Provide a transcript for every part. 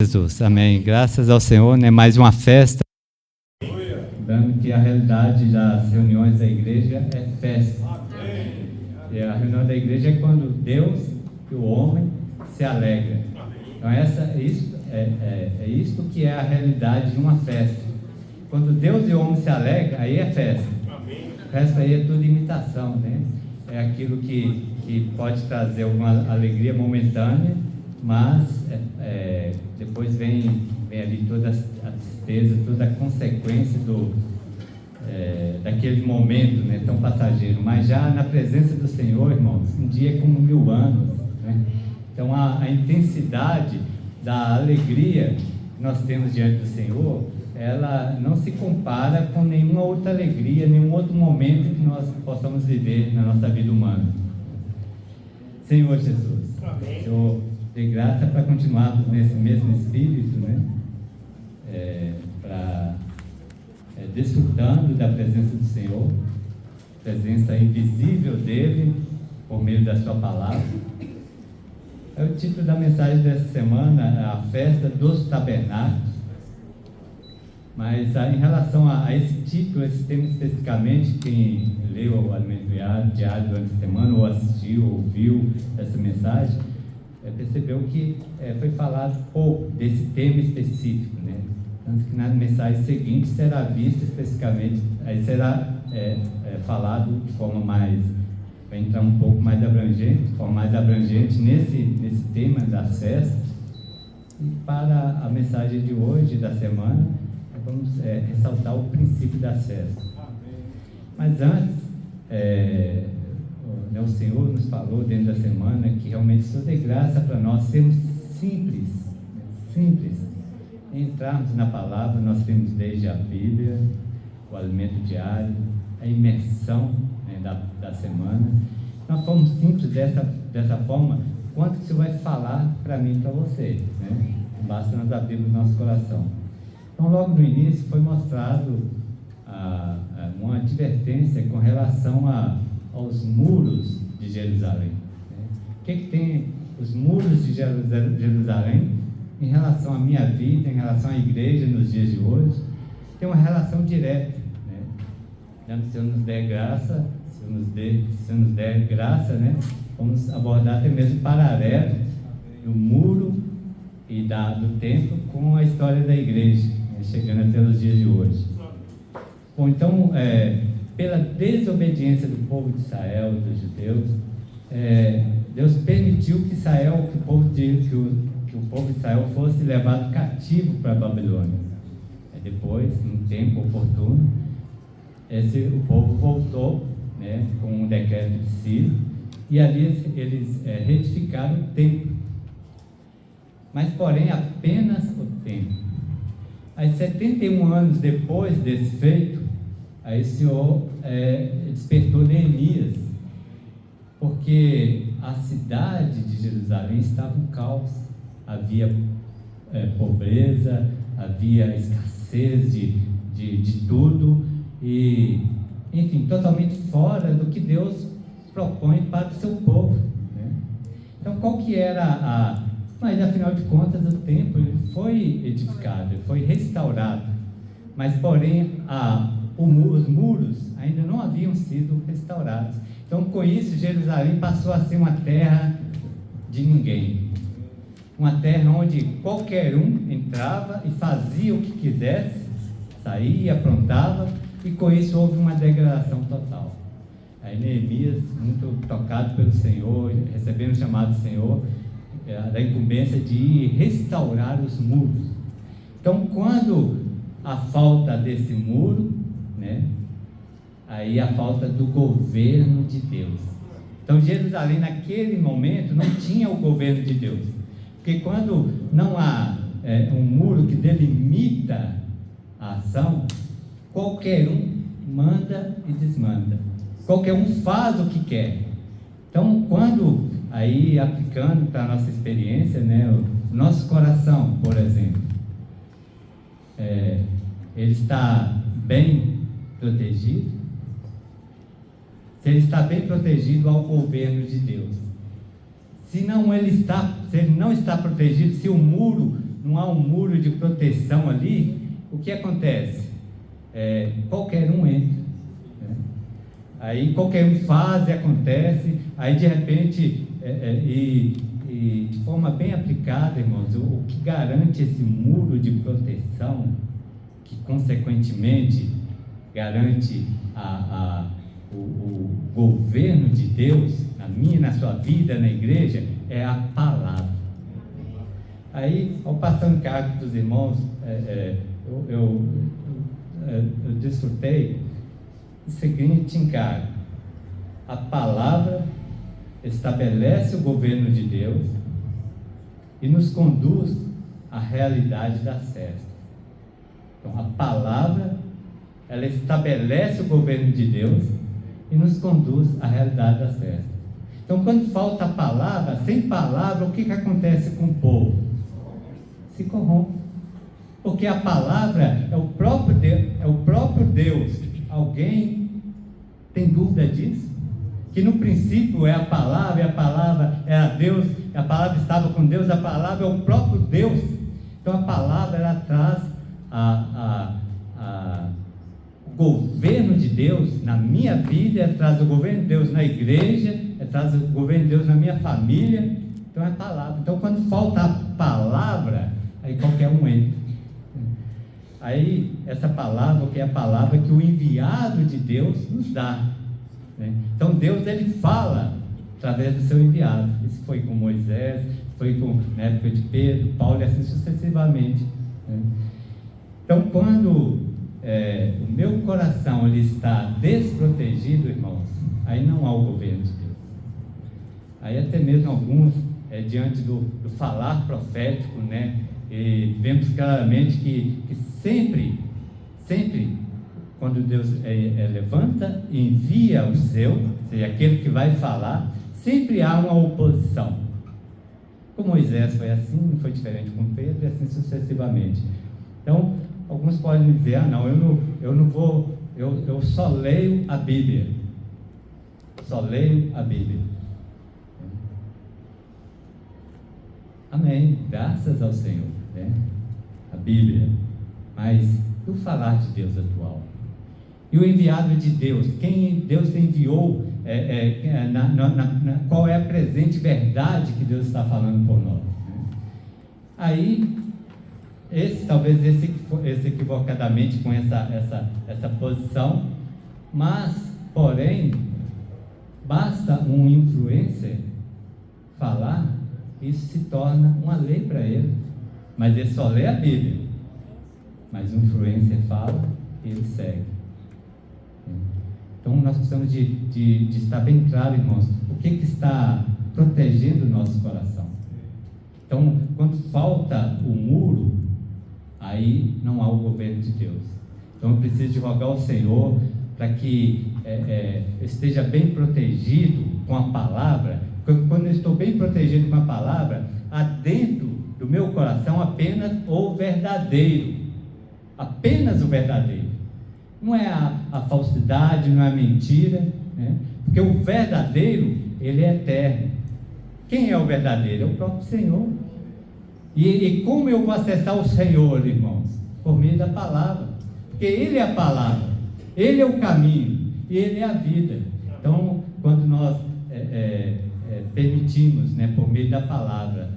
Jesus, amém. Graças ao Senhor, né? Mais uma festa. Lembrando que a realidade das reuniões da igreja é festa. Amém. E a reunião da igreja é quando Deus e o homem se alegram. Então isto que é a realidade de uma festa. Quando Deus e o homem se alegram, aí é festa. Festa aí é tudo imitação, né? É aquilo que pode trazer uma alegria momentânea, mas depois vem ali toda a tristeza, toda a consequência daquele momento, né, tão passageiro. Mas já na presença do Senhor, irmãos, um dia é como 1000 anos, né? Então a intensidade da alegria que nós temos diante do Senhor, ela não se compara com nenhuma outra alegria, nenhum outro momento que nós possamos viver na nossa vida humana. Senhor Jesus, amém. Senhor, de graça para continuarmos nesse mesmo espírito, né? Desfrutando da presença do Senhor, presença invisível dele, por meio da sua palavra. O título da mensagem dessa semana é a festa dos tabernáculos. Mas em relação a esse título, esse tema especificamente, quem leu o Alimento Diário durante a semana, ou assistiu, ou ouviu essa mensagem, percebeu que foi falado pouco desse tema específico, né? Tanto que na mensagem seguinte será visto especificamente, aí será falado de forma mais, vai entrar um pouco mais abrangente, de forma mais abrangente nesse tema das festas. E para a mensagem de hoje, da semana, vamos ressaltar o princípio das festas. Mas antes, o Senhor nos falou dentro da semana que realmente isso é graça para nós sermos simples, entrarmos na palavra. Nós temos desde a Bíblia, o alimento diário, a imersão, né, da semana. Nós fomos simples dessa forma. Quanto que o Senhor vai falar para mim e para você, né? Basta nós abrirmos nosso coração. Então, logo no início foi mostrado uma advertência com relação aos muros de Jerusalém. O que tem os muros de Jerusalém em relação à minha vida, em relação à igreja nos dias de hoje? Tem uma relação direta, né? Se eu nos der graça, se nos der graça, né? Vamos abordar até mesmo paralelo do muro e do templo com a história da igreja, né? Chegando até os dias de hoje. Bom, então, pela desobediência do povo de Israel, dos judeus, Deus permitiu que o povo de Israel fosse levado cativo para a Babilônia. Depois, num tempo oportuno, o povo voltou, né, com o decreto de Ciro, e ali eles retificaram o templo. Mas, porém, apenas o templo. Aí, 71 anos depois desse feito, aí o Senhor despertou Neemias, porque a cidade de Jerusalém estava um caos. Havia pobreza, havia escassez de tudo, e, enfim, totalmente fora do que Deus propõe para o seu povo, né? Então, qual que era mas, afinal de contas, o templo foi edificado, foi restaurado, mas, porém, os muros ainda não haviam sido restaurados. Então, com isso, Jerusalém passou a ser uma terra de ninguém, uma terra onde qualquer um entrava e fazia o que quisesse, saía, aprontava, e com isso houve uma degradação total. Aí Neemias, muito tocado pelo Senhor, recebendo o chamado do Senhor, da incumbência de restaurar os muros. Então, quando a falta desse muro, né, aí a falta do governo de Deus. Então, Jerusalém naquele momento não tinha o governo de Deus, porque quando não há um muro que delimita a ação, qualquer um manda e desmanda, qualquer um faz o que quer. Então, quando, aí aplicando para a nossa experiência, né, o nosso coração, por exemplo, ele está bem protegido? Se ele está bem protegido ao governo de Deus. Se ele não está protegido, se o muro não há um muro de proteção ali, o que acontece? Qualquer um entra, né? Aí qualquer um faz e acontece, aí de repente, e de forma bem aplicada, irmãos, o que garante esse muro de proteção, que consequentemente garante o governo de Deus na minha e na sua vida, na igreja, é a palavra. Aí, ao passar um cargo dos irmãos, eu desfrutei o seguinte encargo: a palavra estabelece o governo de Deus e nos conduz à realidade das festas. Então, a palavra, ela estabelece o governo de Deus e nos conduz à realidade das festas. Então, quando falta a palavra, sem palavra, o que acontece com o povo? Se corrompe. Porque a palavra é o próprio Deus. Alguém tem dúvida disso? Que no princípio é a palavra, e a palavra era Deus, a palavra estava com Deus, a palavra é o próprio Deus. Então a palavra, ela traz o governo de Deus na minha vida, ela traz o governo de Deus na igreja, ela traz o governo de Deus na minha família. Então é a palavra. Então quando falta a palavra, aí qualquer um entra. Aí essa palavra, que é a palavra que o enviado de Deus nos dá, né? Então Deus, ele fala através do seu enviado. Isso foi com Moisés, foi na época de Pedro, Paulo e assim sucessivamente, né? Então quando o meu coração ele está desprotegido, irmãos, aí não há o governo de Deus. Aí até mesmo alguns, diante do falar profético, né, e vemos claramente que sempre, quando Deus levanta e envia o seu, ou seja, aquele que vai falar, sempre há uma oposição. Com Moisés foi assim, não foi diferente com Pedro, e assim sucessivamente. Então, alguns podem dizer: não, eu não vou, eu só leio a Bíblia. Só leio a Bíblia. Amém, graças ao Senhor, né? A Bíblia, mas o falar de Deus atual. E o enviado de Deus, quem Deus enviou, qual é a presente verdade que Deus está falando por nós, né? Aí, talvez esse equivocadamente com essa posição, mas, porém, basta um influencer falar, isso se torna uma lei para ele. Mas ele só lê a Bíblia. Mas o influencer fala e ele segue. Então nós precisamos de estar bem claro, irmãos, o que está protegendo o nosso coração. Então, quando falta o muro, aí não há o governo de Deus. Então eu preciso de rogar ao Senhor para que eu esteja bem protegido com a palavra. Quando eu estou bem protegido com a palavra, há dentro do meu coração apenas o verdadeiro. Apenas o verdadeiro. Não é a falsidade, não é a mentira, né? Porque o verdadeiro, ele é eterno. Quem é o verdadeiro? É o próprio Senhor. E como eu vou acessar o Senhor, irmãos? Por meio da palavra. Porque Ele é a palavra, Ele é o caminho e Ele é a vida. Então, quando nós permitimos, né, por meio da palavra,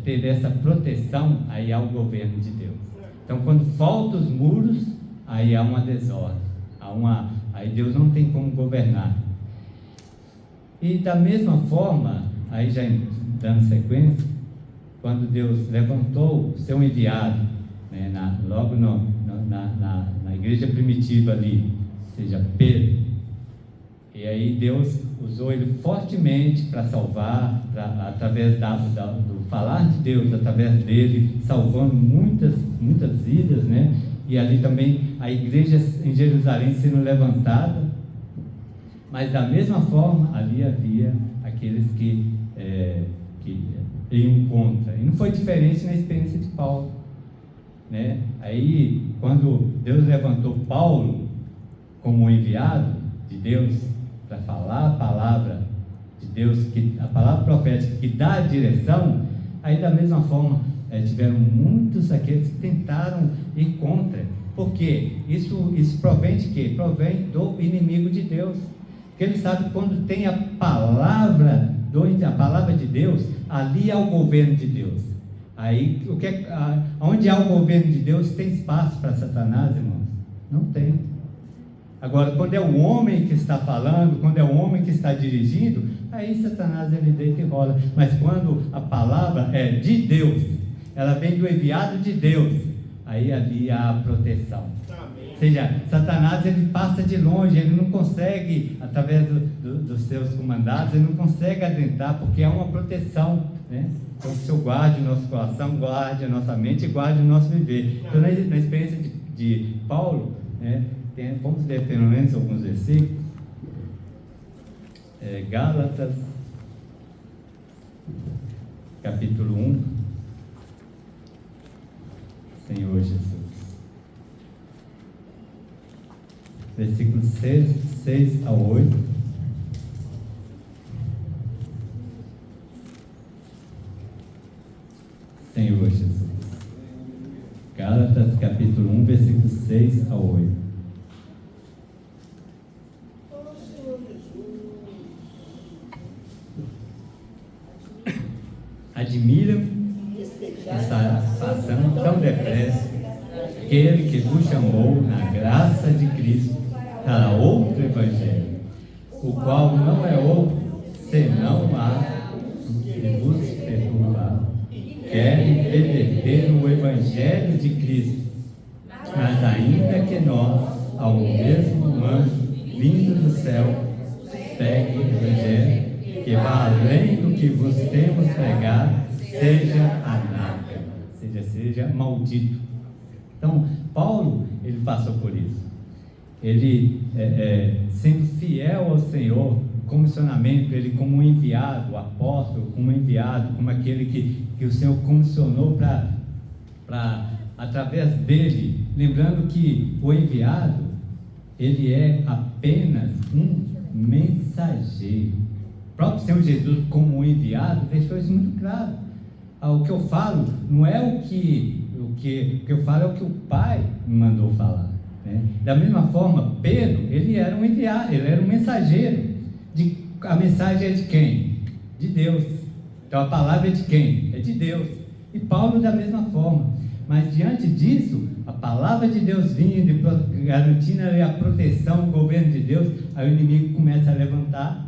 ter essa proteção, aí há o governo de Deus. Então, quando faltam os muros, aí há uma desordem, aí Deus não tem como governar. E da mesma forma, aí já dando sequência, quando Deus levantou o seu enviado, né, logo na igreja primitiva ali, ou seja, Pedro, e aí Deus usou ele fortemente para salvar, através do falar de Deus, através dele, salvando muitas vidas, né? E ali também a igreja em Jerusalém sendo levantada. Mas da mesma forma, ali havia aqueles que iam contra. E não foi diferente na experiência de Paulo, né? Aí, quando Deus levantou Paulo como enviado de Deus para falar a palavra de Deus, a palavra profética que dá a direção, Aí da mesma forma, tiveram muitos aqueles que tentaram ir contra. Por quê? Isso provém de quê? Provém do inimigo de Deus. Porque ele sabe que quando tem a palavra de Deus, ali há o governo de Deus. Aí, onde há o governo de Deus, tem espaço para Satanás, irmãos? Não tem. Agora, quando é o homem que está falando, quando é o homem que está dirigindo, aí Satanás ele deita e rola. Mas quando a palavra é de Deus, ela vem do enviado de Deus, aí ali há a proteção. Ou seja, Satanás ele passa de longe, ele não consegue, através dos seus comandados, ele não consegue adentrar, porque há uma proteção, né? Então, que o Senhor guarde o nosso coração, guarde a nossa mente e guarde o nosso viver. Então, na experiência de Paulo, né, vamos ler pelo menos alguns versículos. Gálatas, capítulo 1. Senhor Jesus. Versículos 6 ao 8. Senhor Jesus. Gálatas, capítulo 1, versículos 6 ao 8. Admira-me está passando tão depressa aquele que vos chamou na graça de Cristo para outro evangelho, o qual não é outro senão a que vos perturbar. Querem perverter o evangelho de Cristo, mas ainda que nós, ao mesmo anjo vindo do céu, pegue o evangelho que vá além do que vos temos pregado, seja anátema, seja maldito. Então, Paulo, ele passou por isso. Ele, sendo fiel ao Senhor, comissionamento, ele como um enviado, apóstolo, como enviado, como aquele que o Senhor comissionou para, através dele, lembrando que o enviado, ele é apenas um mensageiro. O próprio Senhor Jesus, como um enviado, deixou isso muito claro. O que eu falo não é o que eu falo, é o que o Pai me mandou falar, né? Da mesma forma, Pedro, ele era um enviado, ele era um mensageiro. A mensagem é de quem? De Deus. Então a palavra é de quem? É de Deus. E Paulo da mesma forma. Mas diante disso, a palavra de Deus vindo, garantindo ali a proteção, o governo de Deus, aí o inimigo começa a levantar,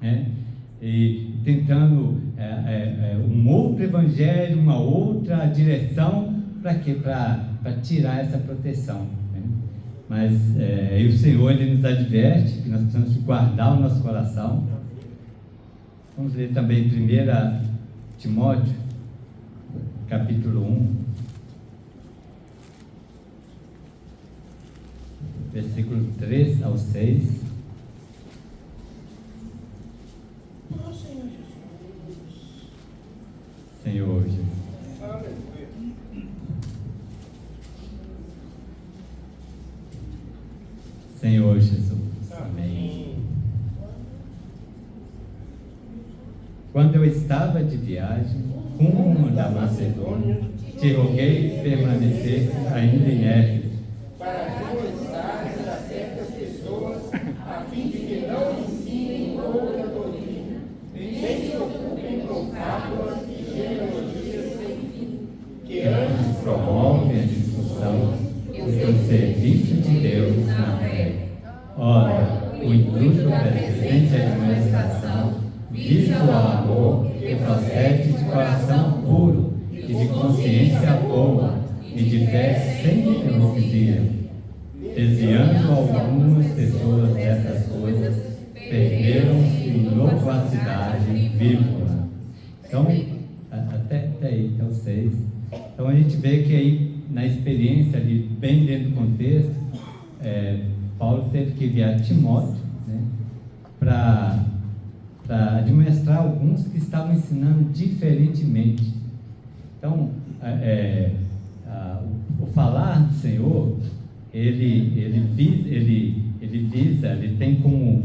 né? E tentando um outro evangelho, uma outra direção, para quê? Para tirar essa proteção, né? Mas o Senhor ele nos adverte que nós precisamos guardar o nosso coração. Vamos ler também 1 Timóteo, capítulo 1, versículo 3 ao 6. Senhor Jesus. Senhor Jesus. Amém. Quando eu estava de viagem rumo da Macedônia, te roguei permanecer ainda em Éfeso, para demonstrares a certas pessoas, a fim de que não ensinem outra doutrina, nem se ocupem com fábulas e genealogias sem fim, que antes promovem a discussão do serviço de Deus na fé. Ora, o intuito da presente administração visa ao amor que procede de coração puro e de consciência boa e de fé sem hipocrisia. Desviando algumas pessoas dessas coisas, perderam-se em loquacidade víbora. Então, até aí, até o 6. Então a gente vê que aí, na experiência ali, bem dentro do contexto, Paulo teve que enviar Timóteo, né, para admoestar alguns que estavam ensinando diferentemente. Então, o falar do Senhor, ele tem como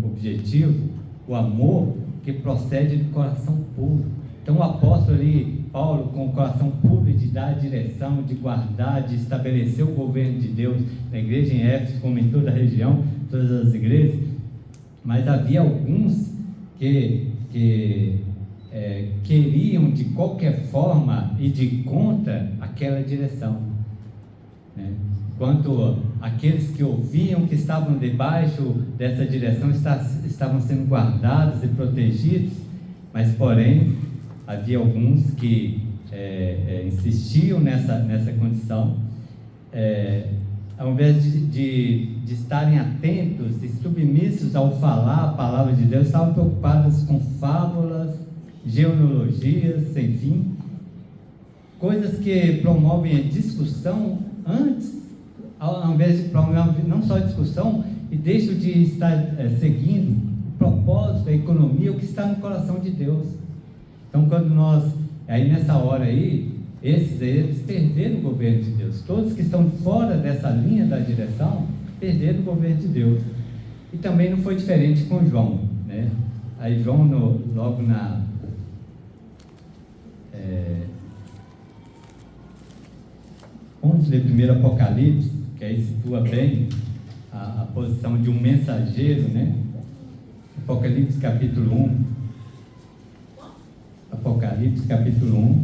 objetivo o amor que procede do coração puro. Então o apóstolo ali, Paulo, com o coração puro de dar a direção, de guardar, de estabelecer o governo de Deus na igreja em Éfeso, como em toda a região, todas as igrejas, mas havia alguns que queriam de qualquer forma ir de contra aquela direção, né? Enquanto aqueles que ouviam, que estavam debaixo dessa direção, estavam sendo guardados e protegidos, mas porém havia alguns que insistiam nessa condição, ao invés de estarem atentos e submissos ao falar a palavra de Deus, estavam preocupados com fábulas, genealogias, sem fim, coisas que promovem a discussão antes, ao invés de promover não só a discussão, e deixam de estar seguindo o propósito, a economia, o que está no coração de Deus. Então, quando nós, aí nessa hora aí, eles perderam o governo de Deus. Todos que estão fora dessa linha da direção, perderam o governo de Deus. E também não foi diferente com João, né? Aí João, logo na... vamos ler primeiro Apocalipse, que aí situa bem a posição de um mensageiro, né? Apocalipse capítulo 1. Apocalipse capítulo 1,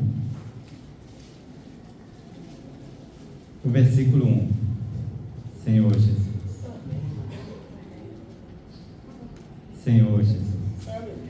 o versículo 1. Senhor Jesus. Senhor Jesus.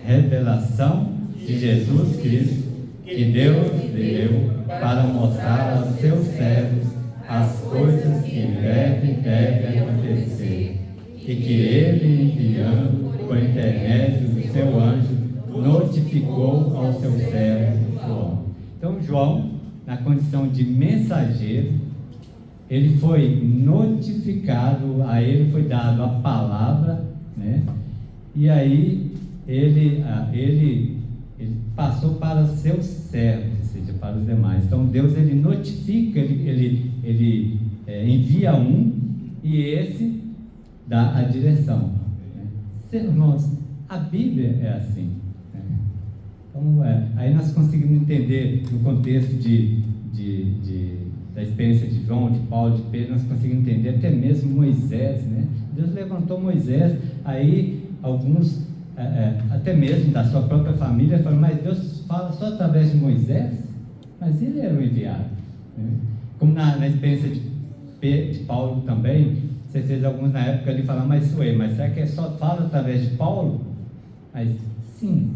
Revelação de Jesus Cristo, que Deus deu para mostrar aos seus servos as coisas que em breve devem acontecer, e que Ele, enviando por intermédio do seu anjo, notificou ao seu servo João. Então João, na condição de mensageiro, ele foi notificado, a ele foi dado a palavra, né? E aí ele passou para os seus servos, ou seja, para os demais. Então Deus, ele notifica, ele envia um, e esse dá a direção, né? Irmãos, a Bíblia é assim, né? Então, aí nós conseguimos entender no contexto da experiência de João, de Paulo, de Pedro, nós conseguimos entender até mesmo Moisés, né? Deus levantou Moisés, aí alguns, até mesmo da sua própria família, falam, mas Deus fala só através de Moisés? Mas ele era o enviado, né? Como na experiência de Paulo também, certeza alguns na época ali falaram, mas será que só fala através de Paulo? Mas sim,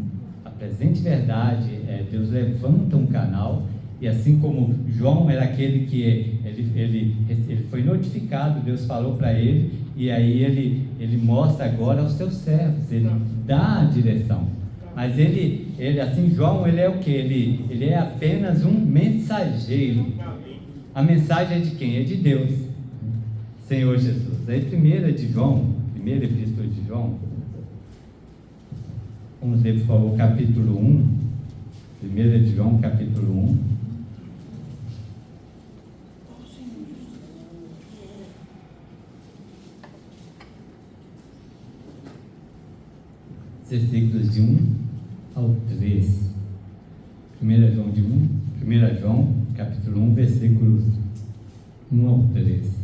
a presente verdade Deus levanta um canal, e assim como João era aquele que ele foi notificado, Deus falou para ele, e aí ele mostra agora aos seus servos, ele dá a direção. Mas ele assim, João, ele é o que? Ele é apenas um mensageiro. A mensagem é de quem? É de Deus, Senhor Jesus. Aí primeira epístola de João, vamos ler, por favor, capítulo 1, 1 de João, capítulo 1. Versículos de 1 ao 3. 1 João, capítulo 1, versículos 1 ao 3.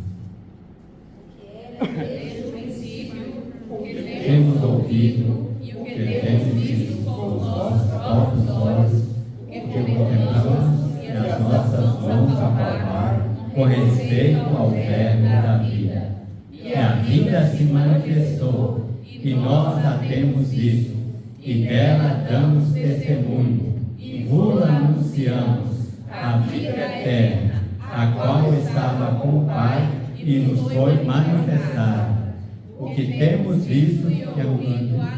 Desde o princípio, o que Temos ouvido, o que temos visto com os nossos próprios olhos, o que contemplamos e as nossas mãos apalparam com respeito ao verbo da vida. E a vida se manifestou, e nós a temos visto, e dela damos testemunho, e vula anunciamos a vida eterna, a qual estava com o Pai e nos foi manifestada. O que temos visto e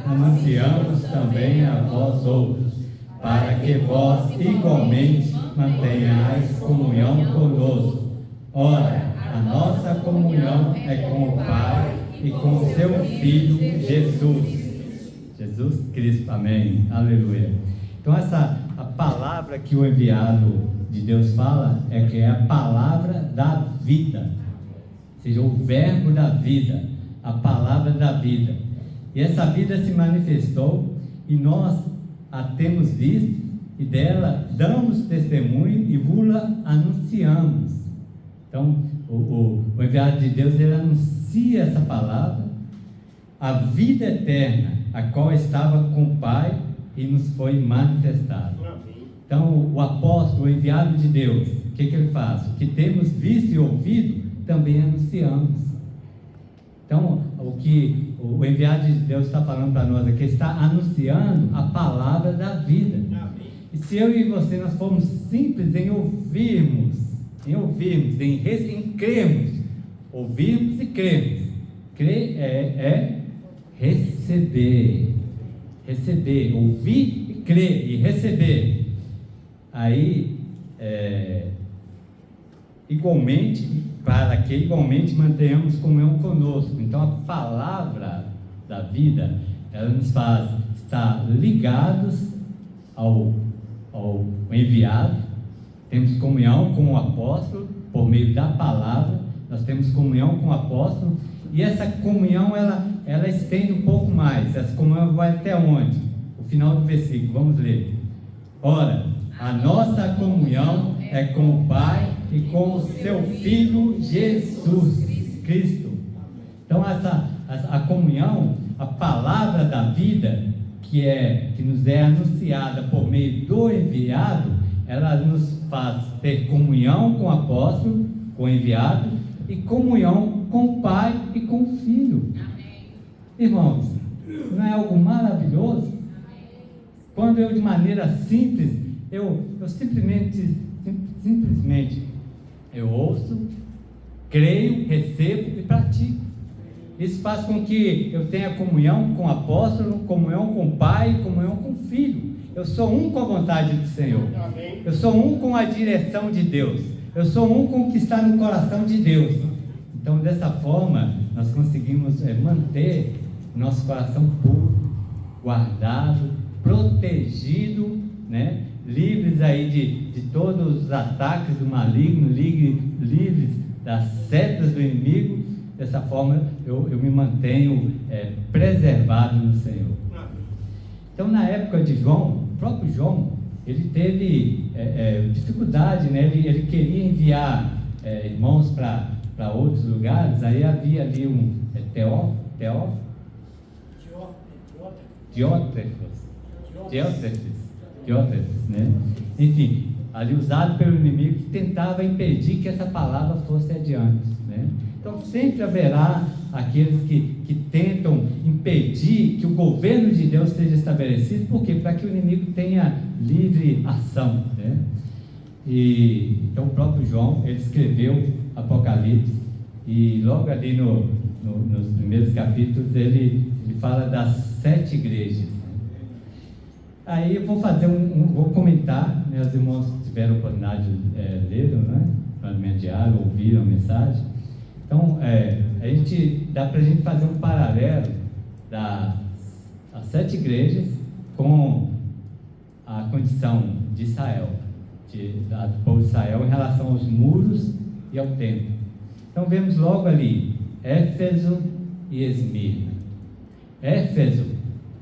anunciamos também a vós outros, para que vós igualmente mantenhais comunhão conosco. Ora, a nossa comunhão é com o Pai e com o seu Filho Jesus Cristo, amém, aleluia. Então a palavra que o enviado de Deus fala que é a palavra da vida, ou seja, o verbo da vida, a palavra da vida. E essa vida se manifestou, e nós a temos visto e dela damos testemunho e vula anunciamos. Então, o enviado de Deus, ele anuncia essa palavra, a vida eterna, a qual estava com o Pai e nos foi manifestada. Então, o apóstolo, o enviado de Deus, o que ele faz? O que temos visto e ouvido, também anunciamos. Então, o que o enviado de Deus está falando para nós aqui, está anunciando a palavra da vida. E se eu e você, nós formos simples em ouvirmos, em crermos, ouvirmos e crermos. Crer é receber, ouvir e crer e receber. Aí, igualmente, para que igualmente mantenhamos comunhão conosco. Então, a palavra da vida, ela nos faz estar ligados ao enviado. Temos comunhão com o apóstolo por meio da palavra. Nós temos comunhão com o apóstolo, e essa comunhão ela estende um pouco mais. Essa comunhão vai até onde? O final do versículo, vamos ler. Ora, a nossa comunhão é com o Pai e com o seu Filho Jesus Cristo. Então, a comunhão, a palavra da vida, que nos é anunciada por meio do enviado, ela nos faz ter comunhão com o apóstolo, com o enviado, e comunhão com o Pai e com o Filho. Irmãos, não é algo maravilhoso? Quando eu, de maneira simples, eu simplesmente eu ouço, creio, recebo e pratico. Isso faz com que eu tenha comunhão com o apóstolo, comunhão com o Pai, comunhão com o Filho. Eu sou um com a vontade do Senhor. Eu sou um com a direção de Deus. Eu sou um com o que está no coração de Deus. Então, dessa forma, nós conseguimos manter o nosso coração puro, guardado, protegido, né? Livres aí de todos os ataques do maligno, livres das setas do inimigo. Dessa forma eu me mantenho preservado no Senhor. Então, na época de João, o próprio João, ele teve dificuldade, né? Ele queria enviar irmãos para outros lugares. Aí havia ali um Diótrefes, né? Enfim, ali usado pelo inimigo, que tentava impedir que essa palavra fosse adiante, né? Então, sempre haverá aqueles que tentam impedir que o governo de Deus seja estabelecido. Por quê? Para que o inimigo tenha livre ação, né? E então o próprio João, ele escreveu Apocalipse, e logo ali nos primeiros capítulos ele fala das 7 igrejas. Aí eu vou fazer vou comentar, né? Os irmãos tiveram a oportunidade de ler, né? No alimento diário, ouviram a mensagem. Então, dá para a gente fazer um paralelo das 7 igrejas com a condição de Israel, do povo de Israel em relação aos muros e ao templo. Então, vemos logo ali Éfeso e Esmirna. Éfeso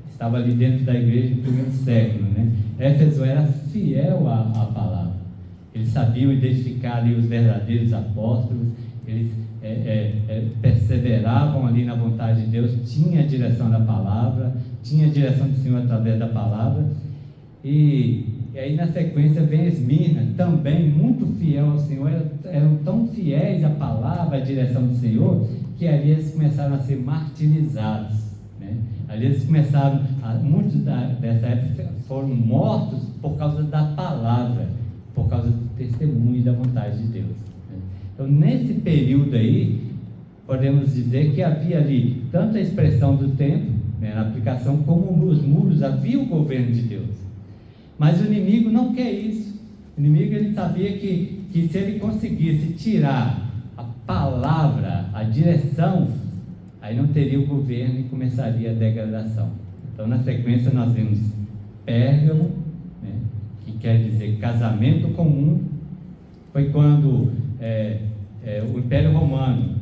estava ali dentro da igreja do primeiro século, né? Éfeso era fiel à palavra. Eles sabiam identificar ali os verdadeiros apóstolos. Eles perseveravam ali na vontade de Deus, tinha a direção da palavra, tinha a direção do Senhor através da palavra. E aí na sequência vem Esmirna, também muito fiel ao Senhor, eram tão fiéis à palavra, à direção do Senhor, que ali eles começaram a ser martirizados, né? Ali eles começaram, muitos dessa época foram mortos por causa da palavra, por causa do testemunho e da vontade de Deus. Então, nesse período aí, podemos dizer que havia ali tanto a expressão do templo, né, na aplicação, como nos muros havia o governo de Deus. Mas o inimigo não quer isso. O inimigo, ele sabia que se ele conseguisse tirar a palavra, a direção, aí não teria o governo e começaria a degradação. Então, na sequência, nós vemos Pérgamo, né, que quer dizer casamento comum. Foi quando o Império Romano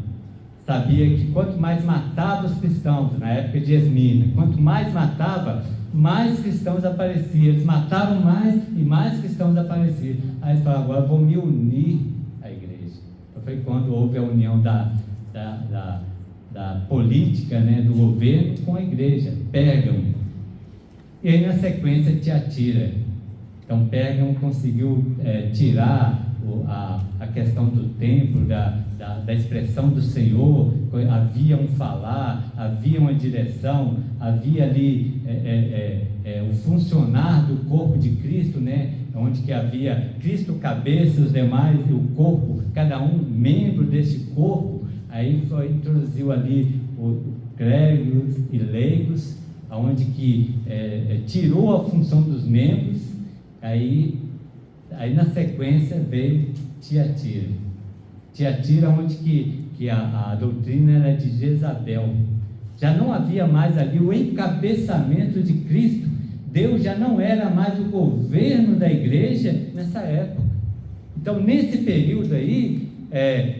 sabia que quanto mais matava os cristãos, na época de Esmina, quanto mais matava, mais cristãos apareciam. Eles matavam mais e mais cristãos apareciam. Aí eles falaram: agora eu vou me unir à igreja. Então foi quando houve a união da política, né, do governo com a igreja, Pérgamo. E aí na sequência Tiatira. Então Pérgamo conseguiu tirar a questão do templo, da expressão do Senhor. Havia um falar, havia uma direção, havia ali o funcionar do corpo de Cristo, né? Onde que havia Cristo cabeça, os demais e o corpo, cada um membro desse corpo. Aí introduziu ali o clérigos e leigos, onde que tirou a função dos membros. Aí na sequência veio Tiatira. Tiatira, onde que a doutrina era de Jezabel. Já não havia mais ali o encabeçamento de Cristo. Deus já não era mais o governo da igreja nessa época. Então, nesse período aí,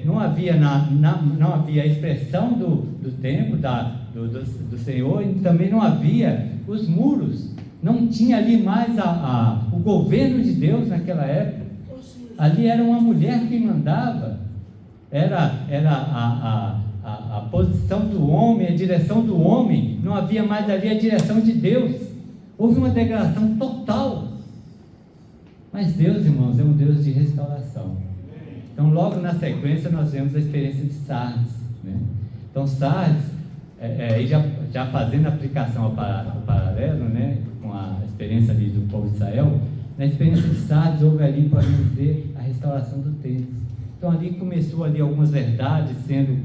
não havia a expressão do templo, do Senhor, e também não havia os muros. Não tinha ali mais o governo de Deus naquela época. Ali era uma mulher que mandava. Era a posição do homem, a direção do homem. Não havia mais ali a direção de Deus. Houve uma degradação total. Mas Deus, irmãos, é um Deus de restauração. Então, logo na sequência, nós vemos a experiência de Sardes, né? Então, Sardes, já fazendo a aplicação ao paralelo, né, com a experiência ali do povo de Israel, na experiência de Sardes, houve ali, podemos dizer, a restauração do templo. Então, ali começou ali algumas verdades sendo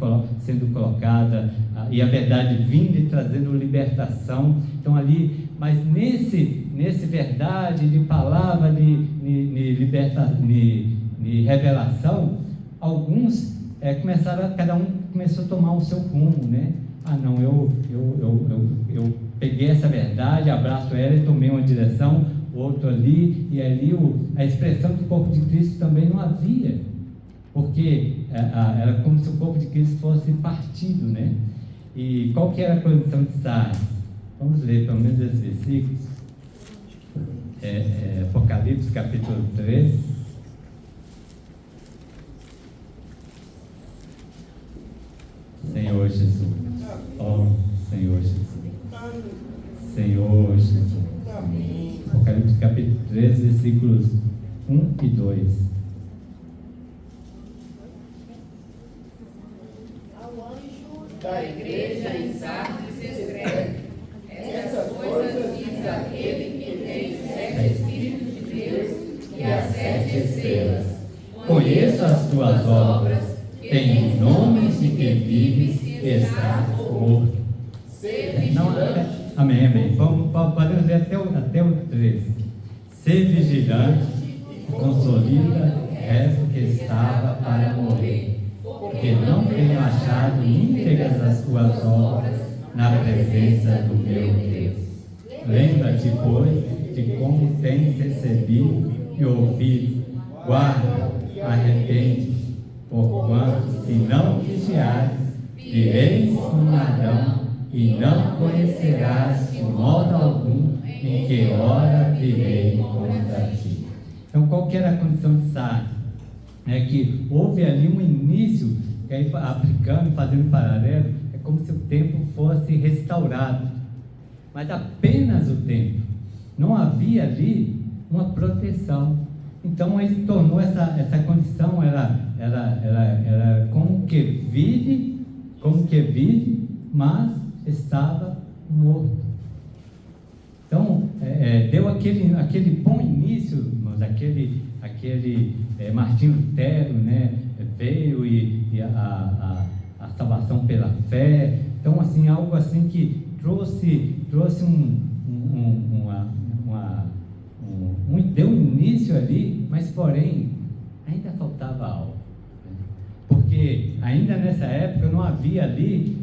colocadas, e a verdade vindo e trazendo libertação. Então, ali, mas nesse verdade, de palavra, de revelação, alguns cada um começou a tomar o seu rumo, né? Não, eu peguei essa verdade, abraço ela e tomei uma direção, outro ali, e ali a expressão do corpo de Cristo também não havia, porque era como se o corpo de Cristo fosse partido, né? E qual que era a condição de Sardes? Vamos ler pelo menos esses versículos. Apocalipse capítulo 3. Senhor Jesus, Senhor Jesus, Senhor Jesus. Apocalipse capítulo 3, versículos 1 e 2. Da igreja em Sardes escreve: essas coisas diz aquele que tem os 7 Espíritos de Deus e as 7 estrelas. Conheço as tuas obras, tenho nome de que vives e estás morto. Amém. Podemos ler até o 3. Ser vigilante, consolida o resto que estava para morrer, porque não tenho achado íntegras as tuas obras na presença do meu Deus. Lembra-te, pois, de como tens recebido e ouvido. Guarda, arrepende, porquanto, se não vigiares, vireis como ladrão, e não conhecerás de modo algum em que hora virei contra ti. Então, qual que era a condição de Sardes? Que houve ali um início, que aí, aplicando, fazendo paralelo, é como se o templo fosse restaurado, mas apenas o templo. Não havia ali uma proteção. Então, ele tornou essa condição, era como que vive, mas estava morto. Então, deu aquele bom início, irmãos, aquele Martinho Lutero, né, veio e a salvação pela fé. Então, assim, algo assim que trouxe deu início ali, mas porém ainda faltava algo, porque ainda nessa época não havia ali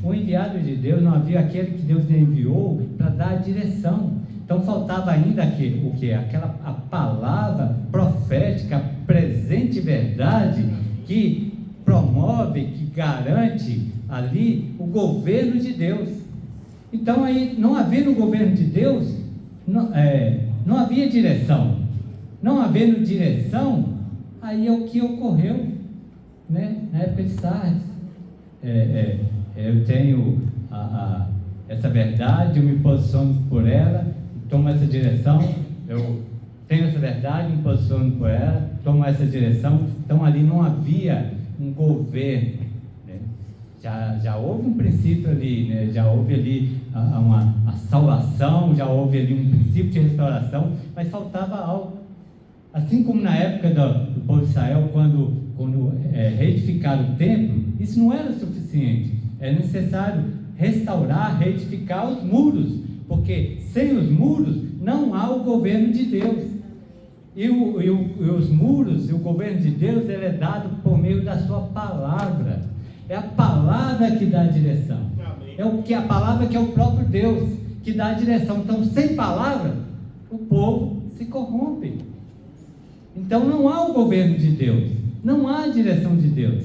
o enviado de Deus, não havia aquele que Deus enviou para dar a direção. Então faltava ainda a palavra profética, a presente verdade, que promove, que garante ali o governo de Deus. Então aí, não havendo o governo de Deus, não havia direção. Não havendo direção, aí é o que ocorreu, né? Na época de Sardes. Eu tenho essa verdade, eu me posiciono por ela, tomo essa direção, eu tenho essa verdade, me posiciono por ela, tomo essa direção. Então ali não havia um governo, né? Já houve um princípio ali, né? Já houve ali a salvação, já houve ali um princípio de restauração, mas faltava algo. Assim como na época do povo de Israel, quando reedificaram o templo, isso não era suficiente. É necessário restaurar, reedificar os muros, porque sem os muros não há o governo de Deus. E os muros e o governo de Deus, ele é dado por meio da sua palavra. É a palavra que dá a direção. A palavra que é o próprio Deus que dá a direção. Então, sem palavra, o povo se corrompe. Então não há o governo de Deus, não há a direção de Deus,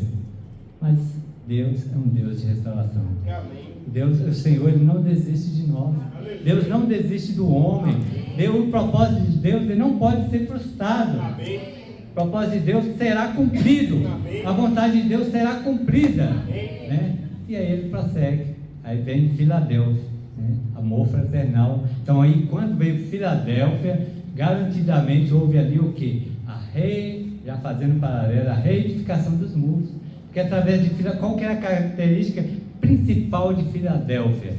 mas Deus é um Deus de restauração. Deus, o Senhor, Ele não desiste de nós. Deus não desiste do homem. O propósito de Deus, ele não pode ser frustrado. O propósito de Deus será cumprido. A vontade de Deus será cumprida, né? E aí ele prossegue. Aí vem Filadélfia, né? Amor fraternal. Então aí, quando veio Filadélfia, garantidamente houve ali o que? Já fazendo paralelo, a reedificação dos muros. Porque através de Filadélfia, qual que era a característica principal de Filadélfia?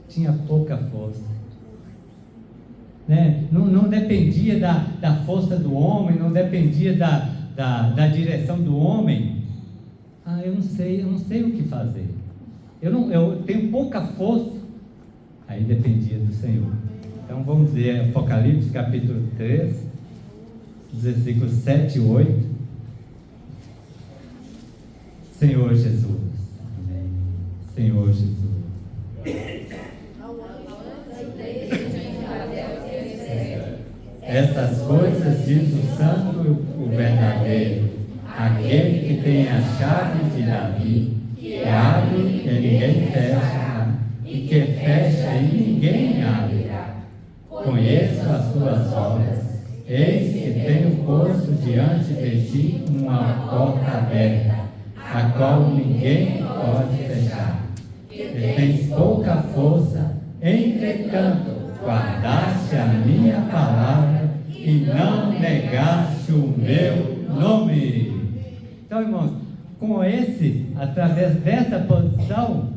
Tinha pouca força, né? Não dependia da força do homem, não dependia da direção do homem. Eu não sei o que fazer. Eu tenho pouca força. Aí dependia do Senhor. Então vamos ver Apocalipse capítulo 3, versículos 7 e 8. Senhor Jesus. Amém. Senhor Jesus. Essas coisas diz o santo, o verdadeiro, aquele que tem a chave de Davi, que abre e ninguém fecha, e que fecha e ninguém abrirá. Conheço as tuas obras, eis que tenho posto diante de ti uma porta aberta, a qual ninguém pode fechar. Que tens pouca força, entretanto guardaste a minha palavra e não negaste o meu nome. Então, irmãos, através dessa posição,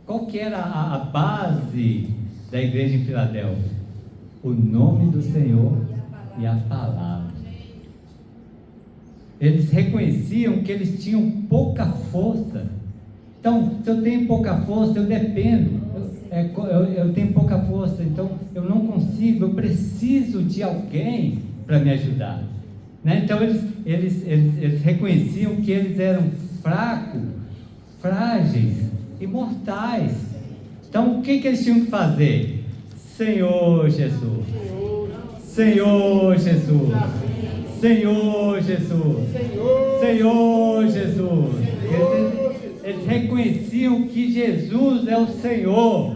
qual que era a base da igreja em Filadélfia? O nome do Senhor e a palavra. Eles reconheciam que eles tinham pouca força. Então, se eu tenho pouca força, eu dependo. Eu tenho pouca força, então eu não consigo, eu preciso de alguém para me ajudar, né? Então eles reconheciam que eles eram fracos, frágeis e mortais. Então o que eles tinham que fazer? Senhor Jesus, Senhor Jesus, Senhor Jesus, Senhor Jesus. Eles reconheciam que Jesus é o Senhor.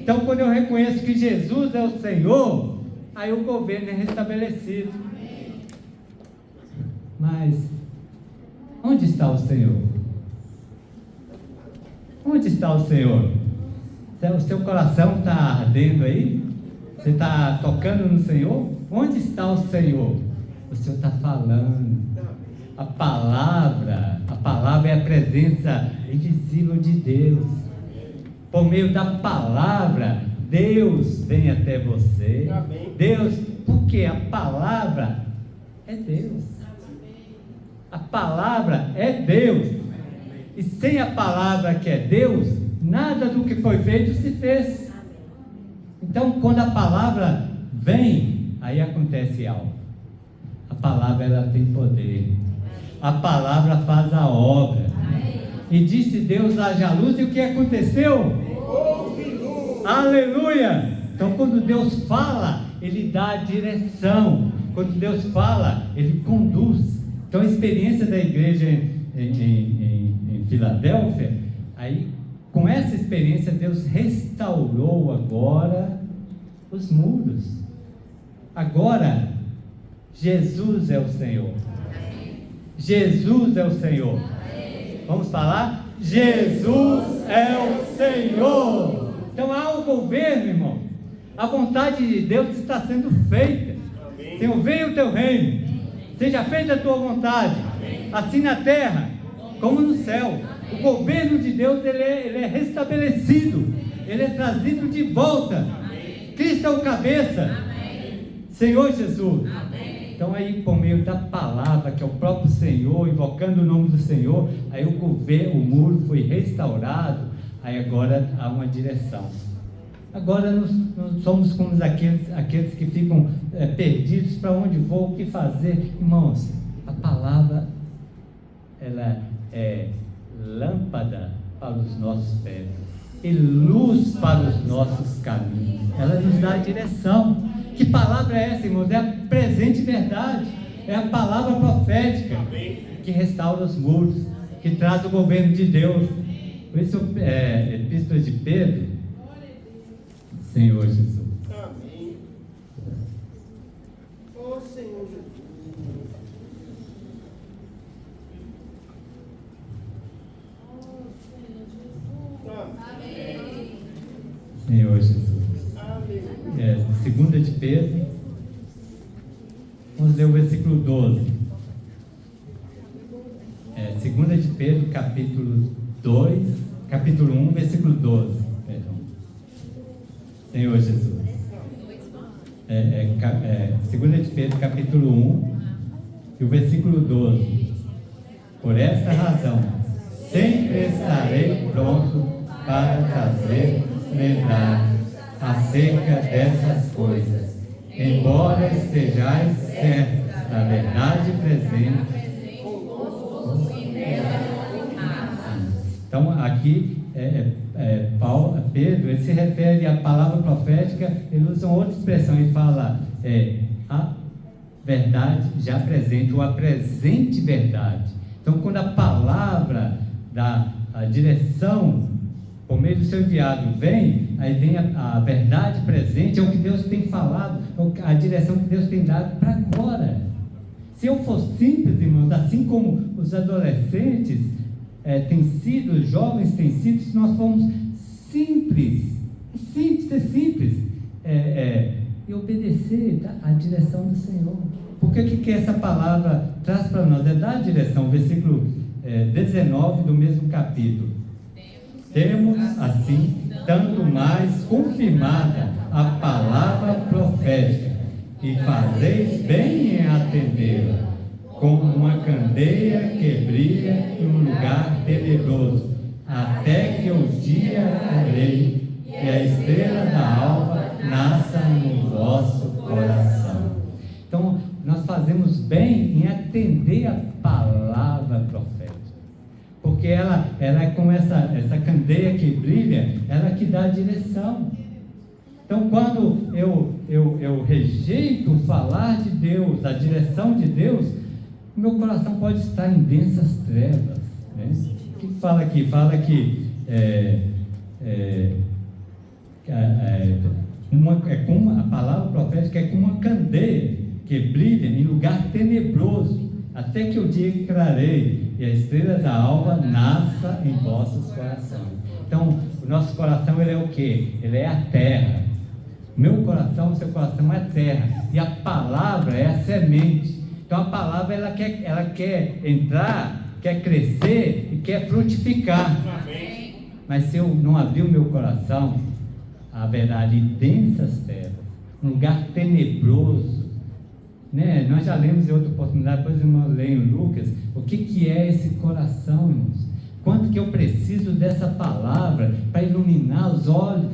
Então, quando eu reconheço que Jesus é o Senhor, aí o governo é restabelecido. Mas, onde está o Senhor? Onde está o Senhor? O seu coração está ardendo aí? Você está tocando no Senhor? Onde está o Senhor? O Senhor está falando. A palavra é a presença invisível de Deus. Por meio da palavra, Deus vem até você. Amém. Deus, porque a palavra é Deus. A palavra é Deus. E sem a palavra que é Deus, nada do que foi feito se fez. Então, quando a palavra vem, aí acontece algo. A palavra, ela tem poder. A palavra faz a obra. E disse Deus: haja luz, e o que aconteceu? Aleluia! Então, quando Deus fala, Ele dá a direção. Quando Deus fala, Ele conduz. Então a experiência da igreja em Filadélfia, aí com essa experiência Deus restaurou agora os muros. Agora Jesus é o Senhor. Jesus é o Senhor. Vamos falar? Jesus é o Senhor. Então há um governo, irmão. A vontade de Deus está sendo feita. Senhor, venha o teu reino. Seja feita a tua vontade. Assim na terra como no céu. O governo de Deus ele é restabelecido. Ele é trazido de volta. Cristo é o cabeça. Senhor Jesus. Então aí por meio da palavra, que é o próprio Senhor, invocando o nome do Senhor, aí o governo, o muro foi restaurado, aí agora há uma direção. Agora nós somos como aqueles que ficam perdidos, para onde vou, o que fazer. Irmãos, a palavra, ela é lâmpada para os nossos pés e luz para os nossos caminhos. Ela nos dá a direção. Que palavra é essa, irmãos? É a presente verdade, é a palavra profética que restaura os muros, que traz o governo de Deus. Por isso, Epístola de Pedro, Senhor Jesus. Amém. Ó Senhor Jesus. Amém. Senhor Jesus. Amém. 2 de Pedro, vamos ler o versículo 12. 2 de Pedro, capítulo 1, versículo 12. Perdão. Senhor Jesus. 2 de Pedro, capítulo 1, e o versículo 12. Por essa razão, sempre estarei pronto para trazer lembrar acerca dessas coisas, embora estejais certos da verdade presente. Então aqui Pedro, ele se refere à palavra profética, ele usa outra expressão, ele fala a verdade já presente, ou a presente verdade. Então quando a palavra da direção por meio do seu enviado vem, aí vem a verdade presente, é o que Deus tem falado, a direção que Deus tem dado para agora. Se eu for simples, irmãos, assim como os adolescentes têm sido, os jovens têm sido, se nós formos simples, ser simples, e obedecer a direção do Senhor. Porque o que essa palavra traz para nós? É dar a direção, versículo 19 do mesmo capítulo. Temos, assim, tanto mais confirmada a palavra profética, e fazeis bem em atendê-la, como uma candeia que brilha em um lugar tenebroso, até que o dia clareie e a estrela da alva nasça no vosso coração. Então, nós fazemos bem em atender a palavra profética. Porque ela é como essa candeia que brilha, ela que dá a direção. Então quando eu rejeito o falar de Deus, a direção de Deus, meu coração pode estar em densas trevas, né? O que fala aqui? Fala que a palavra profética é como uma candeia que brilha em lugar tenebroso, até que o dia clareie e a estrela da alva nasça em vossos corações. Então, o nosso coração, ele é o quê? Ele é a terra. Meu coração, o seu coração é a terra. E a palavra é a semente. Então, a palavra, ela quer entrar, quer crescer e quer frutificar. Mas se eu não abrir o meu coração, haverá ali densas trevas, um lugar tenebroso. Né? Nós já lemos em outra oportunidade, depois eu leio em Lucas, o que é esse coração, irmãos? Quanto que eu preciso dessa palavra para iluminar os olhos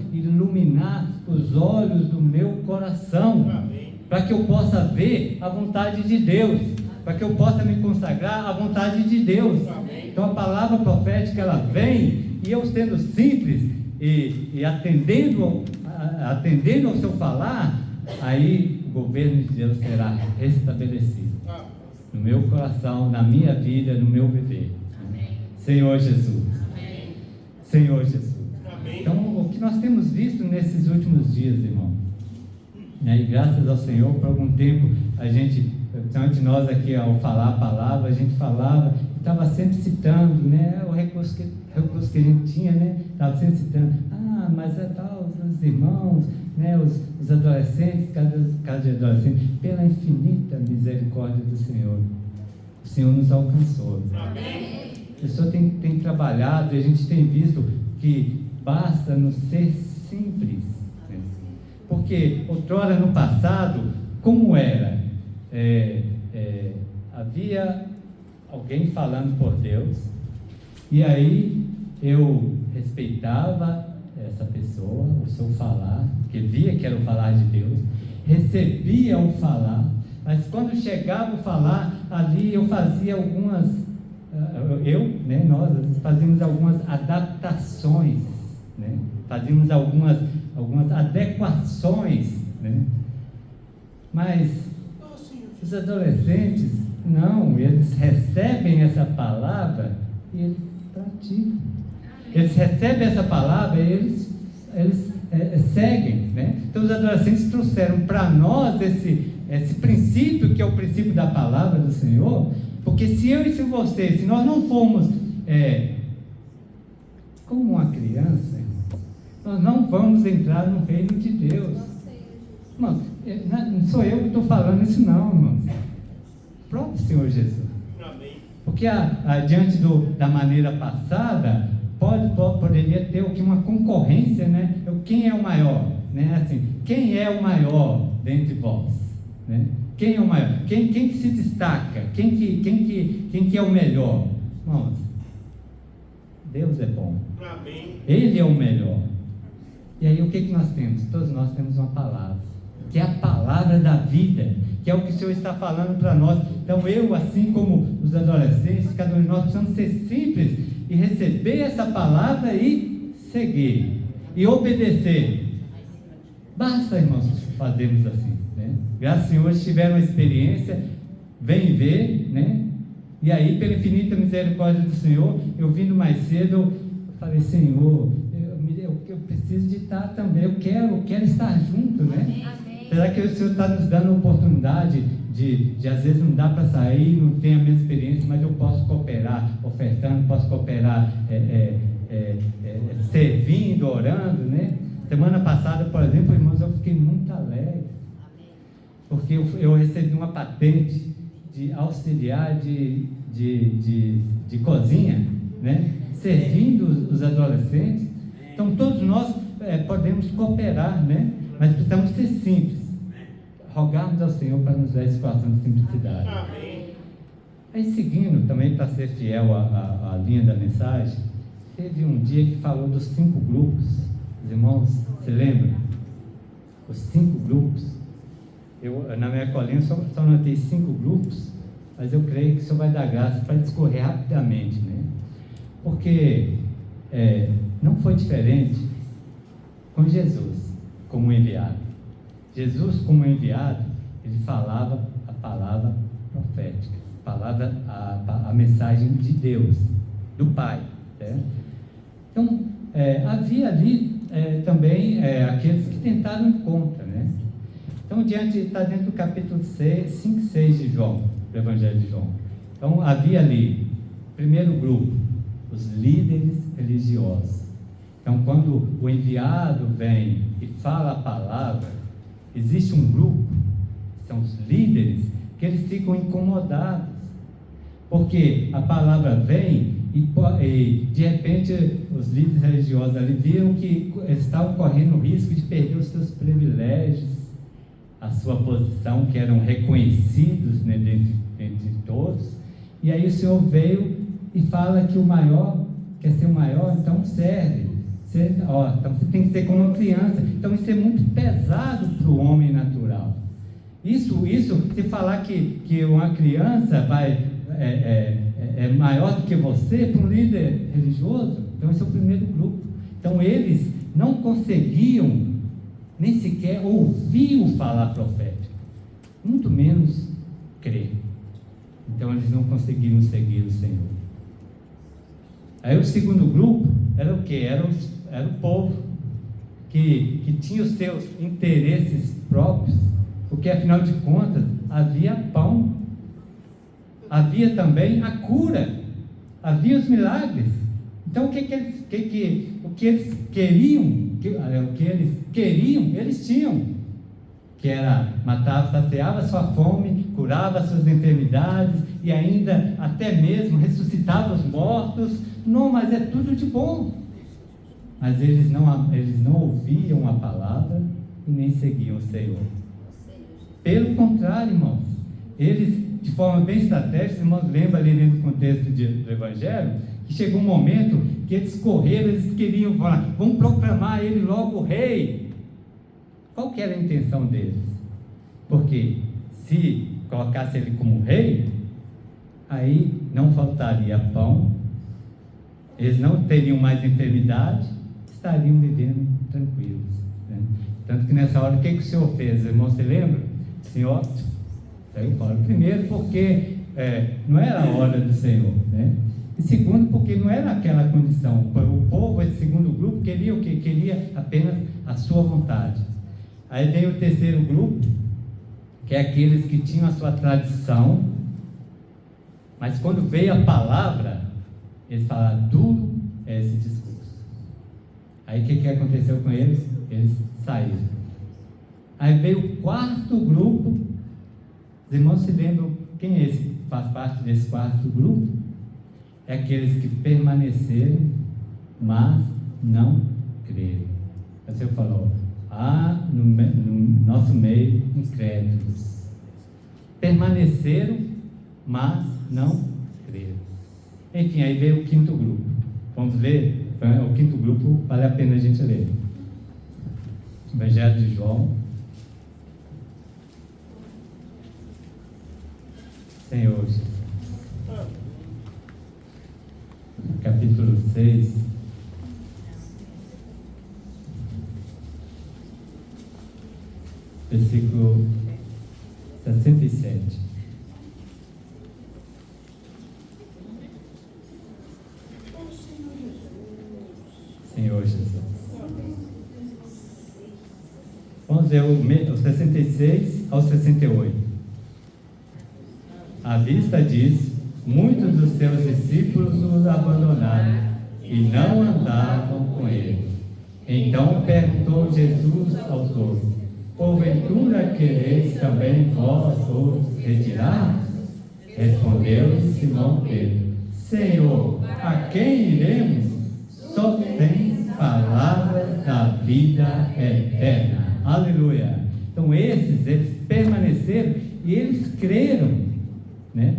do meu coração, para que eu possa ver a vontade de Deus, para que eu possa me consagrar à vontade de Deus. Então a palavra profética, ela vem, e eu sendo simples e atendendo ao seu falar, aí o governo de Deus será restabelecido. no meu coração, na minha vida, no meu viver. Amém. Senhor Jesus. Amém. Senhor Jesus. Amém. Então, o que nós temos visto nesses últimos dias, irmão, né, e graças ao Senhor, por algum tempo, a gente, de nós aqui, ao falar a palavra, a gente falava, estava sempre citando, né, o recurso que a gente tinha, né, estava sempre citando, mas é tal, os irmãos, né, os adolescentes, cada adolescente, pela infinita misericórdia do Senhor, o Senhor nos alcançou. Amém. O Senhor tem trabalhado e a gente tem visto que basta nos ser simples, né? Porque outrora no passado, como era? Havia alguém falando por Deus, e aí eu respeitava essa pessoa, o seu falar, porque via que era o falar de Deus, recebia o falar, mas quando chegava o falar, ali eu fazia algumas, nós fazíamos algumas adaptações, né? Fazíamos algumas adequações, né? Mas os adolescentes, não, eles recebem essa palavra e eles praticam. Eles recebem essa palavra e eles seguem, né? Então os adolescentes trouxeram para nós esse princípio, que é o princípio da palavra do Senhor, porque se eu e se você, se nós não formos como uma criança, nós não vamos entrar no reino de Deus. Irmão, não sou eu que estou falando isso não, irmãos. O próprio Senhor Jesus. Amém. Porque diante da maneira passada, poderia ter uma concorrência, né? Quem é o maior? Né? Assim, quem é o maior dentre vós? Né? Quem é o maior? Quem que se destaca? Quem que é o melhor? Irmãos, Deus é bom. Amém. Ele é o melhor. E aí o que nós temos? Todos nós temos uma palavra, que é a palavra da vida, que é o que o Senhor está falando para nós. Então eu, assim como os adolescentes, cada um de nós precisamos ser simples e receber essa palavra e seguir, e obedecer. Basta, irmãos, fazermos assim, né? Graças ao Senhor, tiveram uma experiência, vem ver, né? E aí, pela infinita misericórdia do Senhor, eu vindo mais cedo, eu falei, Senhor, eu preciso de estar também, eu quero estar junto, né? Amém. Será que o Senhor está nos dando a oportunidade de às vezes não dá para sair, não tem a mesma experiência, mas eu posso cooperar, ofertando, posso cooperar, servindo, orando, né? Semana passada, por exemplo, irmãos, eu fiquei muito alegre, porque eu recebi uma patente de auxiliar de cozinha, né? Servindo os adolescentes. Então todos nós podemos cooperar, né? Mas precisamos ser simples, rogarmos ao Senhor para nos dar esse coração de simplicidade. Amém. Aí seguindo também, para ser fiel à linha da mensagem, teve um dia que falou dos 5 grupos. Os irmãos, se lembram? Os 5 grupos. Eu, na minha colinha, só anotei 5 grupos, mas eu creio que o Senhor vai dar graça para discorrer rapidamente, né? Porque não foi diferente com Jesus como enviado. Jesus, como enviado, ele falava a palavra profética, a mensagem de Deus, do Pai, certo? Então, havia ali também aqueles que tentaram ir contra, né? Então, está dentro do capítulo 5 e 6 de João, do Evangelho de João. Então, havia ali, primeiro grupo, os líderes religiosos. Então, quando o enviado vem e fala a palavra, existe um grupo, são os líderes, que eles ficam incomodados, porque a palavra vem e de repente os líderes religiosos ali viram que eles estavam correndo o risco de perder os seus privilégios, a sua posição, que eram reconhecidos, né, dentre todos. E aí o Senhor veio e fala que o maior quer ser o maior, então serve. Então você tem que ser como uma criança. Então isso é muito pesado para o homem natural. Isso se falar que uma criança é maior do que você, para um líder religioso, então esse é o primeiro grupo. Então eles não conseguiam nem sequer ouvir o falar profético, muito menos crer. Então eles não conseguiram seguir o Senhor. Aí o segundo grupo era o quê? Era o povo que tinha os seus interesses próprios, porque afinal de contas havia pão, havia também a cura, havia os milagres. Então o que eles queriam, eles tinham, que era matar, saciava sua fome, curava suas enfermidades e ainda até mesmo ressuscitava os mortos. Não, mas é tudo de bom. Mas eles não ouviam a palavra e nem seguiam o Senhor. Pelo contrário, irmãos, eles, de forma bem estratégica, irmãos, lembra ali no contexto do Evangelho, que chegou um momento que eles correram, eles queriam falar, vamos proclamar ele logo rei. Qual que era a intenção deles? Porque se colocasse ele como rei, aí não faltaria pão, eles não teriam mais enfermidade, estariam vivendo tranquilos, né? Tanto que nessa hora, o que o Senhor fez, irmão? Você lembra? O Senhor saiu fora. Primeiro, porque não era a hora do Senhor, né? E segundo, porque não era aquela condição. O povo, esse segundo grupo, queria o quê? Queria apenas a sua vontade. Aí veio o terceiro grupo, que é aqueles que tinham a sua tradição, mas quando veio a palavra, eles falaram, duro é esse discurso. Aí o que aconteceu com eles? Eles saíram. Aí veio o quarto grupo. Os irmãos se lembram quem é esse que faz parte desse quarto grupo? É aqueles que permaneceram, mas não creram. O Senhor falou, no nosso meio incrédulos. Permaneceram, mas não creram. Enfim, aí veio o quinto grupo. Vamos ler? O quinto grupo, vale a pena a gente ler. Evangelho de João. Senhor Jesus. Capítulo 6. Versículo 67. Senhor Jesus. Vamos ver o 66 ao 68. À vista disso, muitos dos seus discípulos os abandonaram e não andavam com ele. Então perguntou Jesus aos outros: porventura quereis também vós outros retirar-vos? Respondeu-lhe Simão Pedro: Senhor, a quem iremos? Só tens palavras da vida eterna. Aleluia. Então eles permaneceram e eles creram, né?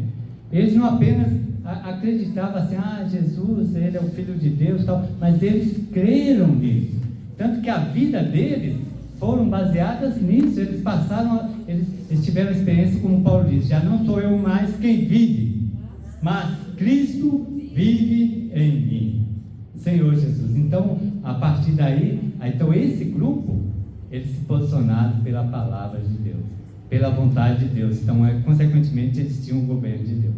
Eles não apenas acreditavam assim, Jesus, ele é o Filho de Deus, tal, mas eles creram nisso. Tanto que a vida deles foram baseadas nisso. Eles passaram, eles tiveram a experiência, como Paulo disse, já não sou eu mais quem vive, mas Cristo vive em mim. Senhor Jesus. Então, a partir daí, então esse grupo, eles se posicionaram pela palavra de Deus, pela vontade de Deus. Então, consequentemente, eles tinham o governo de Deus.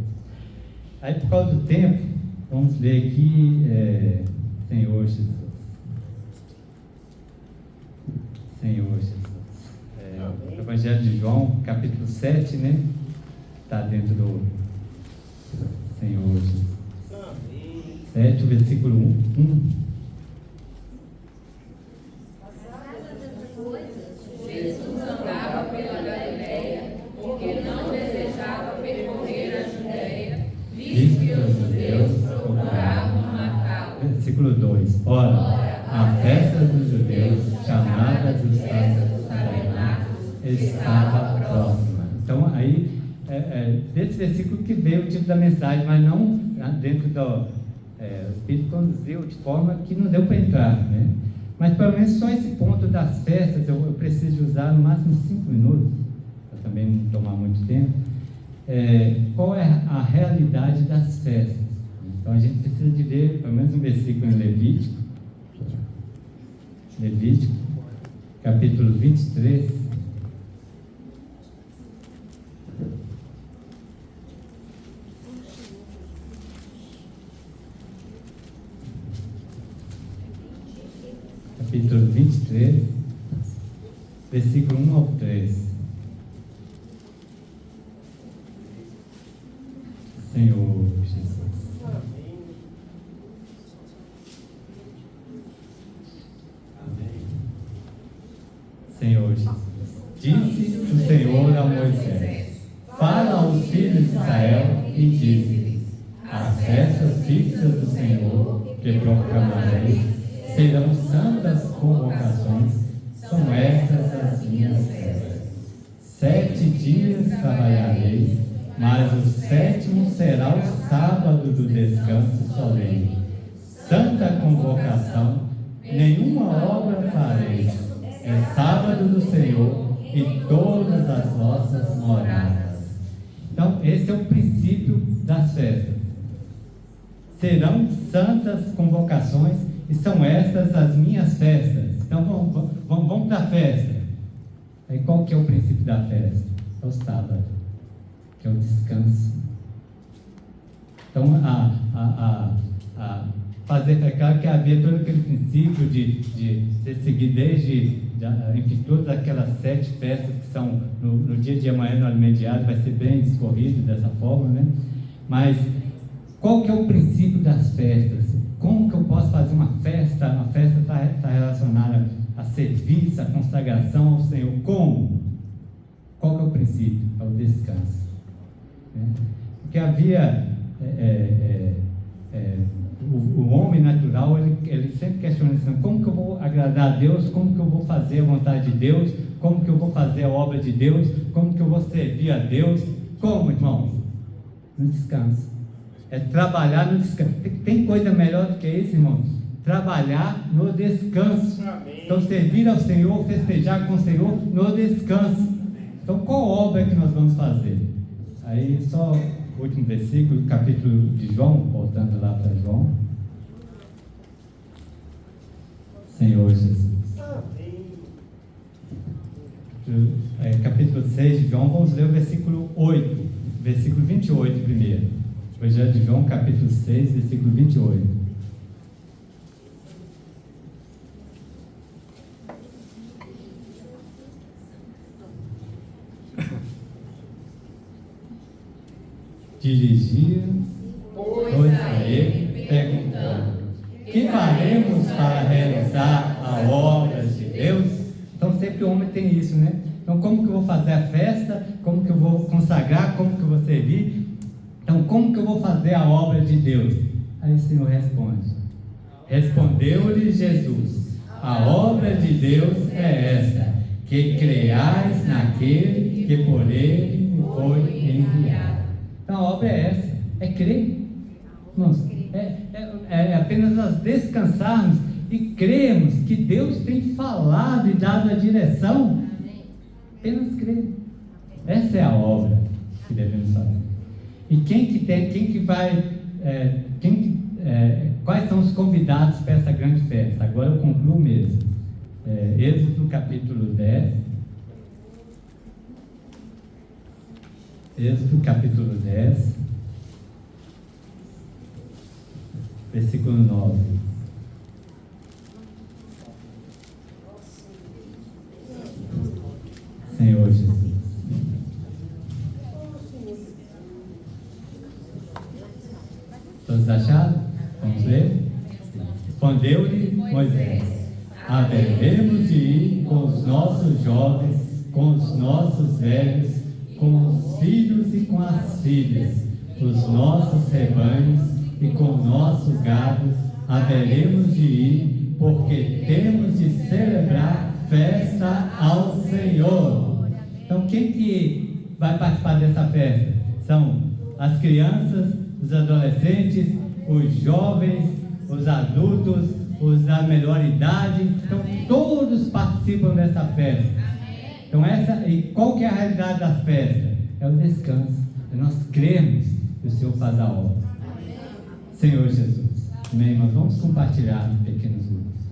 Aí, por causa do tempo, vamos ler aqui, Senhor Jesus. Senhor Jesus. O Evangelho de João, capítulo 7, né? Está dentro do Senhor Jesus. 7, versículo 1. Jesus andava pela Galileia, porque não desejava percorrer a Judeia, visto que os judeus procuravam matá-lo. Versículo 2. Ora, a festa dos judeus, chamada dos tabernáculos, estava próxima. Então, aí, desse versículo que veio o título da mensagem, mas não dentro do... o Espírito conduziu de forma que não deu para entrar, né? Mas pelo menos só esse ponto das festas eu preciso usar no máximo 5 minutos, para também não tomar muito tempo. Qual é a realidade das festas? Então a gente precisa de ver pelo menos um versículo em Levítico, capítulo 23. capítulo 23, versículo 1 ao 3. Senhor Jesus. Senhor Jesus. Disse o Senhor a Moisés: fala aos filhos de Israel e dize-lhes: as festas fixas do Senhor que proclamarei serão santas convocações, são estas as minhas festas. 7 dias trabalharei, mas o 7º será o sábado do descanso solene. Santa convocação, nenhuma obra farei. É sábado do Senhor e todas as nossas moradas. Então, esse é o princípio das festas. Serão santas convocações e são estas as minhas festas. Então, vamos para a festa. Aí, qual que é o princípio da festa? É o sábado, que é o descanso. Então, fazer claro que havia todo aquele princípio de seguir desde enfim, todas aquelas 7 festas que são no dia de amanhã no alimento diário, vai ser bem discorrido dessa forma, né? Mas qual que é o princípio das festas? Como que eu posso fazer uma festa? A festa está relacionada a serviço, a consagração ao Senhor. Como? Qual que é o princípio? É o descanso. Né? Porque havia o homem natural, ele sempre questiona assim: como que eu vou agradar a Deus? Como que eu vou fazer a vontade de Deus? Como que eu vou fazer a obra de Deus? Como que eu vou servir a Deus? Como, irmãos? No descanso. É trabalhar no descanso. Tem coisa melhor do que isso, irmãos? Trabalhar no descanso. Amém. Então, servir ao Senhor, festejar com o Senhor no descanso. Então, qual obra é que nós vamos fazer? Aí, só o último versículo, capítulo de João, voltando lá para João. Senhor Jesus. Capítulo 6 de João, vamos ler o versículo 8, versículo 28 primeiro. Evangelho de João, capítulo 6, versículo 28. Dirigia, pois a ele, perguntando: que faremos para realizar a obra de Deus? Então sempre o homem tem isso, né? Então como que eu vou fazer a festa? Como que eu vou consagrar? Como que eu vou servir? Então como que eu vou fazer a obra de Deus? Aí o Senhor responde. Respondeu-lhe Jesus: a obra de Deus é esta, que creiais naquele que por ele me foi enviado. Então a obra é essa, é crer. Nossa, é apenas nós descansarmos e crermos que Deus tem falado e dado a direção. Apenas crer. Essa é a obra que devemos fazer. E quais são os convidados para essa grande festa? Agora eu concluo mesmo. Êxodo capítulo 10. Êxodo capítulo 10, versículo 9. Senhor Jesus. Todos acharam? Vamos ler? Respondeu-lhe Moisés: haveremos de ir com os nossos jovens, com os nossos velhos, com os filhos e com as filhas, os nossos rebanhos e com o nosso gado, haveremos de ir, porque temos de celebrar festa ao Senhor. Então, quem que vai participar dessa festa? São as crianças, os adolescentes, os jovens, os adultos, os da melhor idade. Então, todos participam dessa festa. Então, e qual que é a realidade da festa? É o descanso. É nós crermos que o Senhor faz a obra. Senhor Jesus. Amém, irmãos? Vamos compartilhar em pequenos grupos.